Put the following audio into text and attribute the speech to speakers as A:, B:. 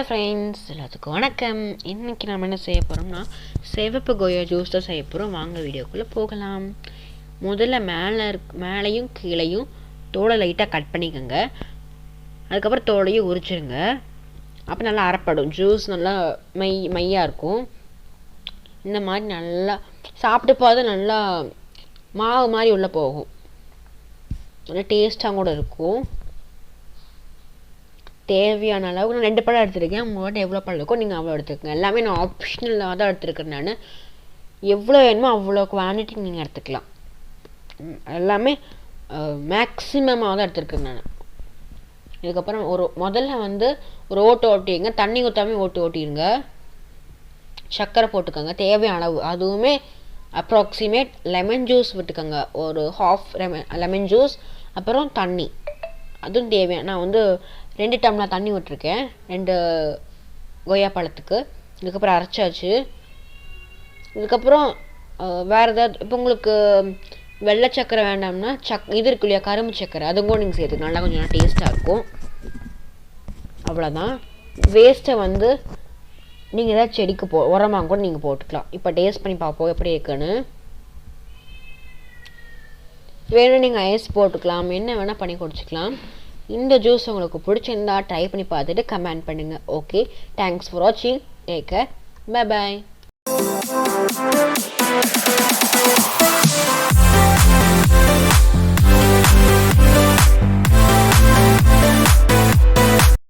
A: Hello friends, எல்லாத்துக்கும் வணக்கம். இன்றைக்கி நம்ம என்ன செய்ய போகிறோம்னா சிவப்பு கொய்யா ஜூஸ் தான் செய்ய போகிறோம். வாங்க வீடியோக்குள்ளே போகலாம். முதல்ல மேலேயும் கீழேயும் தோலை லைட்டாக கட் பண்ணிக்கோங்க. அதுக்கப்புறம் தோலையும் உரிச்சிருங்க. அப்போ நல்லா அரைப்படும். ஜூஸ் நல்லா மையாக இருக்கும். இந்த மாதிரி நல்லா சாப்பிட்டு பார்த்து நல்லா மாவு மாதிரி உள்ளே போகும். நல்லா டேஸ்ட்டாக கூட இருக்கும். தேவையான அளவுக்கு நான் 2 பழம் எடுத்துருக்கேன். உங்கள்கிட்ட எவ்வளோ பழம் இருக்கோ நீங்கள் அவ்வளோ எடுத்துக்கோங்க. எல்லாமே நான் ஆப்ஷனலாக தான் எடுத்துருக்கேன். நான் எவ்வளோ வேணுமோ அவ்வளோ குவான்டிட்டி நீங்கள் எடுத்துக்கலாம். எல்லாமே மேக்ஸிமமாக தான் எடுத்துருக்கேன் நான். இதுக்கப்புறம் முதல்ல ஒரு ஓட்டு ஓட்டிடுங்க. தண்ணி ஊற்றாமே ஓட்டிடுங்க. சர்க்கரை போட்டுக்கோங்க தேவையான அளவு. அதுவுமே அப்ராக்சிமேட் லெமன் ஜூஸ் விட்டுக்கோங்க. ஒரு ஹாஃப் லெமன் ஜூஸ், அப்புறம் தண்ணி அதுவும் தேவையான. நான் 2 டம்ளர் தண்ணி விட்டுருக்கேன் 2 கொய்யா பழத்துக்கு. இதுக்கப்புறம் அரைச்சாச்சு. இதுக்கப்புறம் வேறு ஏதாவது இப்போ உங்களுக்கு வெள்ளை சக்கரை வேண்டாம்னா இது இருக்கு இல்லையா, கரும்பு சக்கரை, அதுவும் கூட நீங்கள் சேர்த்துக்கலாம். நல்லா கொஞ்சம் டேஸ்ட்டாக இருக்கும். அவ்வளோதான். வேஸ்ட்டை நீங்கள் ஏதாவது செடிக்கு உரமாக கூட நீங்கள் போட்டுக்கலாம். இப்போ டேஸ்ட் பண்ணி பார்ப்போம் எப்படி இருக்குன்னு. வேணும் நீங்கள் ஐஸ் போட்டுக்கலாம், என்ன வேணால் பண்ணி குடிச்சிக்கலாம். இந்த ஜூஸ் உங்களுக்கு பிடிச்சிருந்தா ட்ரை பண்ணி பார்த்துட்டு கமெண்ட் பண்ணுங்கள். ஓகே, தேங்க்ஸ் ஃபார் வாட்சிங். Take care. Bye bye.